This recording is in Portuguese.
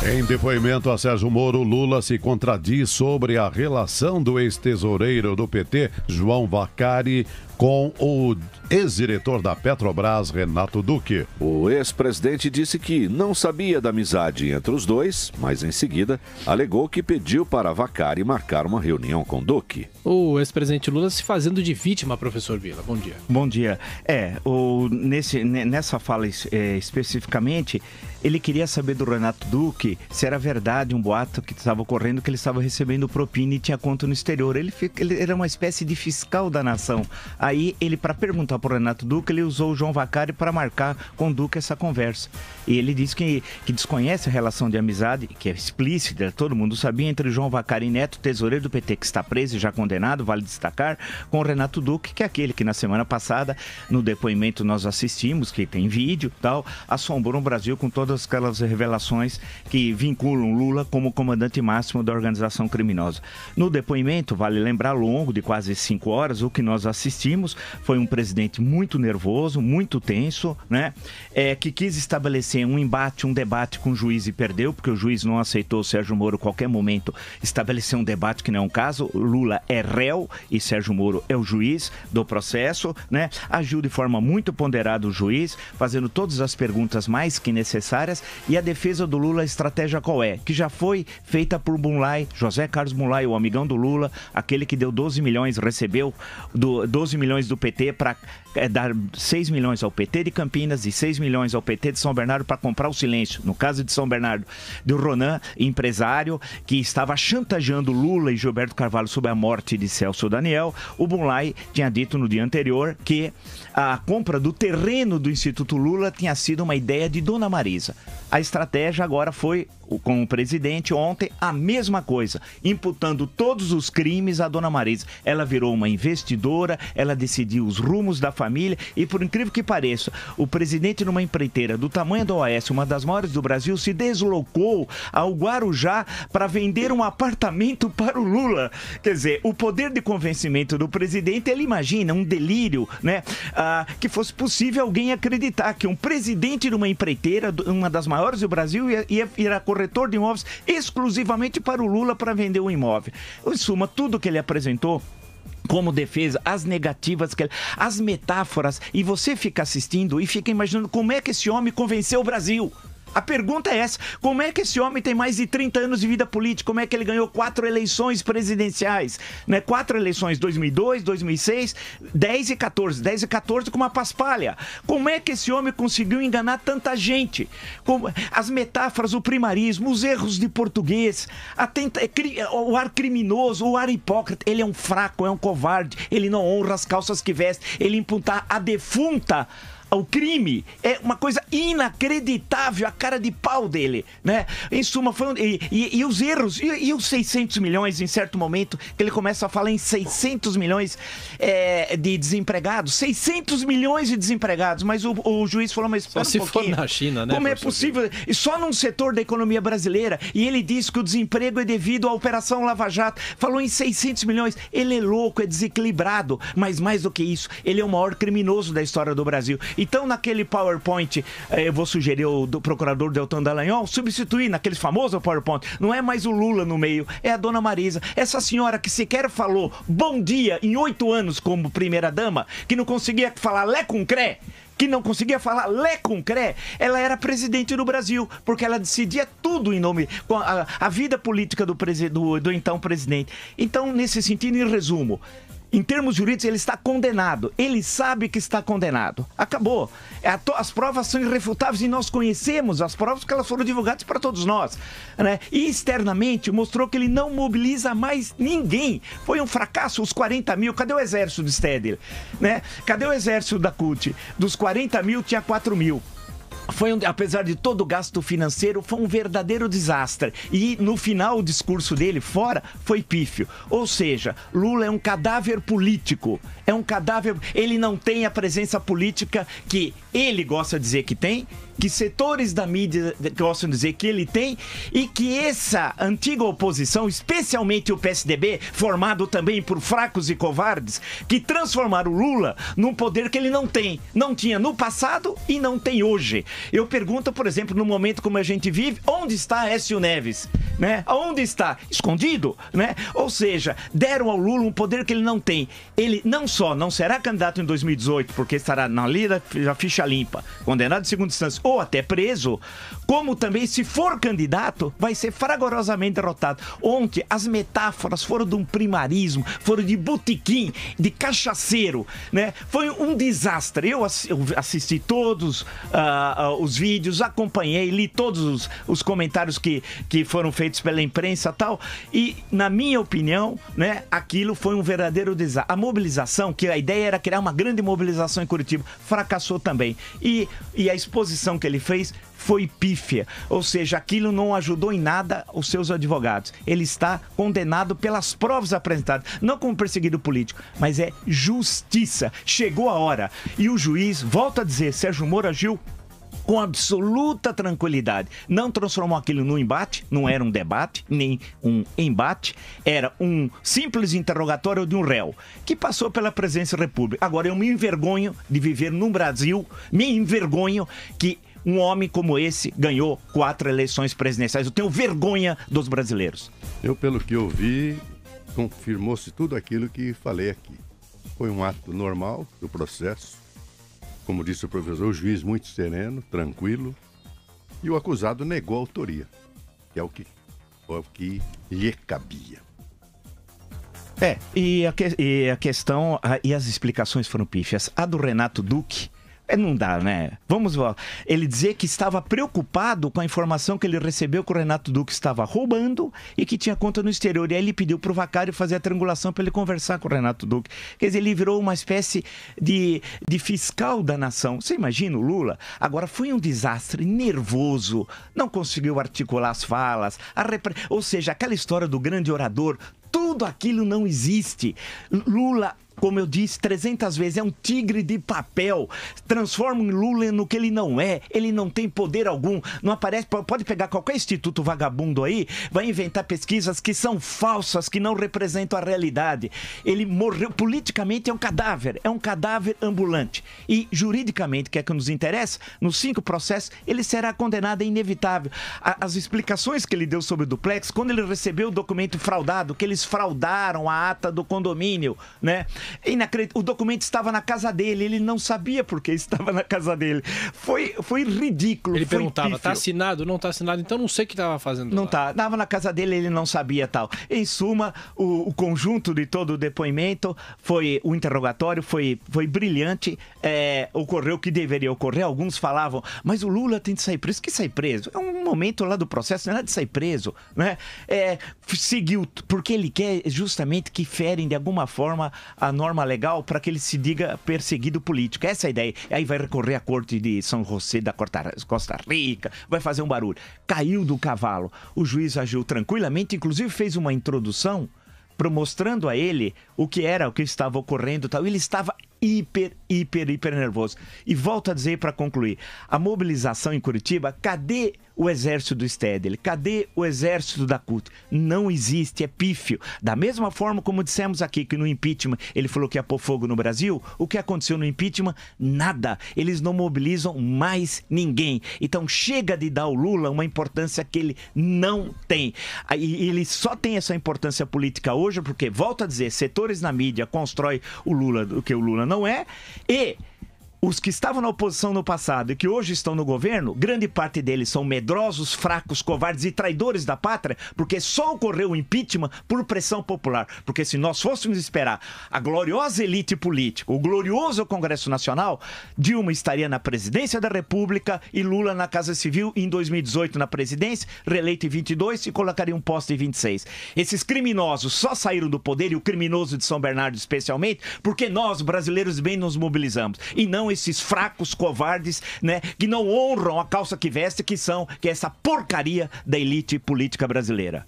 Em depoimento a Sérgio Moro, Lula se contradiz sobre a relação do ex-tesoureiro do PT, João Vacari, com o ex-diretor da Petrobras, Renato Duque. O ex-presidente disse que não sabia da amizade entre os dois, mas em seguida alegou que pediu para Vacari marcar uma reunião com Duque. O ex-presidente Lula se fazendo de vítima, professor Vila. Bom dia. Bom dia. Nessa fala especificamente, ele queria saber do Renato Duque se era verdade um boato que estava ocorrendo que ele estava recebendo propina e tinha conta no exterior. Ele era uma espécie de fiscal da nação. Aí, para perguntar para o Renato Duque, ele usou o João Vacari para marcar com o Duque essa conversa. E ele disse que desconhece a relação de amizade, que é explícita, todo mundo sabia, entre o João Vacari Neto, tesoureiro do PT, que está preso e já condenado, vale destacar, com o Renato Duque, que é aquele que na semana passada, no depoimento nós assistimos, que tem vídeo e tal, assombrou o Brasil com todas aquelas revelações que vinculam Lula como comandante máximo da organização criminosa. No depoimento, vale lembrar, longo de quase 5 horas, o que nós assistimos foi um presidente muito nervoso, muito tenso, né? Que quis estabelecer um debate com o juiz e perdeu, porque o juiz não aceitou o Sérgio Moro a qualquer momento estabelecer um debate que não é um caso. Lula é réu e Sérgio Moro é o juiz do processo, né? Agiu de forma muito ponderada o juiz, fazendo todas as perguntas mais que necessárias, e a defesa do Lula, a estratégia qual é? Que já foi feita por Mulay, José Carlos Mulay, o amigão do Lula, aquele que deu 12 milhões, recebeu 12 milhões do PT para dar 6 milhões ao PT de Campinas e 6 milhões ao PT de São Bernardo para comprar o silêncio. No caso de São Bernardo, do Ronan, empresário que estava chantageando Lula e Gilberto Carvalho sobre a morte de Celso Daniel. O Mulay tinha dito no dia anterior que a compra do terreno do Instituto Lula tinha sido uma ideia de Dona Marisa. A estratégia agora foi, com o presidente ontem, a mesma coisa, imputando todos os crimes à Dona Marisa. Ela virou uma investidora, ela decidiu os rumos da família e, por incrível que pareça, o presidente, numa empreiteira do tamanho da OAS, uma das maiores do Brasil, se deslocou ao Guarujá para vender um apartamento para o Lula. Quer dizer, o poder de convencimento do presidente, ele imagina um delírio, né? Que fosse possível alguém acreditar que um presidente de uma empreiteira, uma das maiores do Brasil, ia virar corretor de imóveis exclusivamente para o Lula para vender um imóvel. Em suma, tudo que ele apresentou como defesa, as negativas, as metáforas, e você fica assistindo e fica imaginando como é que esse homem convenceu o Brasil. A pergunta é essa: como é que esse homem tem mais de 30 anos de vida política? Como é que ele ganhou 4 eleições presidenciais? Né? 4 eleições, 2002, 2006, 10 e 14. 10 e 14 com uma paspalha. Como é que esse homem conseguiu enganar tanta gente? As metáforas, o primarismo, os erros de português, o ar criminoso, o ar hipócrita. Ele é um fraco, é um covarde, ele não honra as calças que veste, ele imputar a defunta ao crime, é uma coisa inacreditável, a cara de pau dele, né? Em suma, e os erros, e os 600 milhões em certo momento, que ele começa a falar em 600 milhões de desempregados, 600 milhões de desempregados, mas o juiz falou, mas só se for na China, né? Como é possível? E só num setor da economia brasileira, e ele disse que o desemprego é devido à Operação Lava Jato, falou em 600 milhões, ele é louco, é desequilibrado, mas mais do que isso, ele é o maior criminoso da história do Brasil. Então, naquele PowerPoint, eu vou sugerir do procurador Deltan Dallagnol substituir naquele famoso PowerPoint. Não é mais o Lula no meio, é a Dona Marisa. Essa senhora que sequer falou bom dia em 8 anos como primeira-dama, que não conseguia falar lé com cré, ela era presidente do Brasil, porque ela decidia tudo em nome, a vida política do então presidente. Então, nesse sentido, em resumo, em termos jurídicos, ele está condenado. Ele sabe que está condenado. Acabou. As provas são irrefutáveis e nós conhecemos as provas porque elas foram divulgadas para todos nós, né? E externamente mostrou que ele não mobiliza mais ninguém. Foi um fracasso. Os 40 mil, cadê o exército do Stedler? Né? Cadê o exército da CUT? Dos 40 mil, tinha 4 mil. Apesar de todo o gasto financeiro, foi um verdadeiro desastre. E no final o discurso dele fora foi pífio. Ou seja, Lula é um cadáver político. É um cadáver. Ele não tem a presença política que ele gosta de dizer que tem que setores da mídia gostam de dizer que ele tem, e que essa antiga oposição, especialmente o PSDB, formado também por fracos e covardes, que transformaram o Lula num poder que ele não tem. Não tinha no passado e não tem hoje. Eu pergunto, por exemplo, no momento como a gente vive, onde está Aécio Neves? Né? Aonde está? Escondido, né? Ou seja, deram ao Lula um poder que ele não tem. Ele não só não será candidato em 2018, porque estará na lida da ficha limpa, condenado de segunda instância ou até preso, como também, se for candidato, vai ser fragorosamente derrotado. Ontem, as metáforas foram de um primarismo, foram de botequim, de cachaceiro, né? Foi um desastre. Eu assisti todos os vídeos, acompanhei, li todos os comentários que foram feitos pela imprensa e tal, e, na minha opinião, né, aquilo foi um verdadeiro desastre. A mobilização, que a ideia era criar uma grande mobilização em Curitiba, fracassou também. E a exposição que ele fez foi pífia, ou seja, aquilo não ajudou em nada os seus advogados. Ele está condenado pelas provas apresentadas, não como perseguido político, mas é justiça. Chegou a hora. E o juiz, volta a dizer, Sérgio Moro agiu com absoluta tranquilidade. Não transformou aquilo num embate, não era um debate, nem um embate, era um simples interrogatório de um réu, que passou pela presidência da República. Agora, eu me envergonho de viver num Brasil, me envergonho que um homem como esse ganhou 4 eleições presidenciais. Eu tenho vergonha dos brasileiros. Eu, pelo que eu vi, confirmou-se tudo aquilo que falei aqui. Foi um ato normal do processo. Como disse o professor, o juiz muito sereno, tranquilo. E o acusado negou a autoria, que é o que lhe cabia. E a questão, e as explicações foram pífias. A do Renato Duque, não dá, né? Vamos lá. Ele dizer que estava preocupado com a informação que ele recebeu que o Renato Duque estava roubando e que tinha conta no exterior. E aí ele pediu pro Vacário fazer a triangulação para ele conversar com o Renato Duque. Quer dizer, ele virou uma espécie de fiscal da nação. Você imagina o Lula? Agora, foi um desastre nervoso. Não conseguiu articular as falas. Ou seja, aquela história do grande orador, tudo aquilo não existe. Lula, como eu disse 300 vezes, é um tigre de papel. Transforma o Lula no que ele não é. Ele não tem poder algum. Não aparece. Pode pegar qualquer instituto vagabundo aí, vai inventar pesquisas que são falsas, que não representam a realidade. Ele morreu. Politicamente é um cadáver ambulante. E juridicamente, que é que nos interessa, nos 5 processos, ele será condenado, é inevitável. As explicações que ele deu sobre o duplex, quando ele recebeu o documento fraudado, que eles fraudaram a ata do condomínio, né? O documento estava na casa dele, ele não sabia por que estava na casa dele. Foi ridículo. Ele foi perguntava, pífio. tá assinado? Não tá assinado, então não sei o que estava fazendo não lá. Tá, estava na casa dele, ele não sabia tal. Em suma, o conjunto de todo o depoimento, o interrogatório foi brilhante, ocorreu o que deveria ocorrer. Alguns falavam, mas o Lula tem de sair preso. Que sair preso? É um momento lá do processo, não é de sair preso, né? Seguiu, porque ele quer justamente que ferem de alguma forma a norma legal para que ele se diga perseguido político. Essa é a ideia. Aí vai recorrer à corte de São José da Costa Rica, vai fazer um barulho. Caiu do cavalo. O juiz agiu tranquilamente, inclusive fez uma introdução mostrando a ele o que estava ocorrendo e tal. Ele estava hiper nervoso. E volto a dizer para concluir, a mobilização em Curitiba, cadê o exército do Stedley? Cadê o exército da CUT? Não existe, é pífio. Da mesma forma como dissemos aqui que no impeachment ele falou que ia pôr fogo no Brasil, o que aconteceu no impeachment? Nada. Eles não mobilizam mais ninguém. Então chega de dar ao Lula uma importância que ele não tem. E ele só tem essa importância política hoje porque, volto a dizer, setores na mídia constroem o Lula do que o Lula não é, e os que estavam na oposição no passado e que hoje estão no governo, grande parte deles são medrosos, fracos, covardes e traidores da pátria, porque só ocorreu o impeachment por pressão popular. Porque se nós fôssemos esperar a gloriosa elite política, o glorioso Congresso Nacional, Dilma estaria na presidência da República e Lula na Casa Civil em 2018 na presidência, reeleito em 22 e colocaria um posto em 26. Esses criminosos só saíram do poder, e o criminoso de São Bernardo especialmente, porque nós, brasileiros, bem nos mobilizamos. E não esses fracos covardes, né, que não honram a calça que veste, que é essa porcaria da elite política brasileira.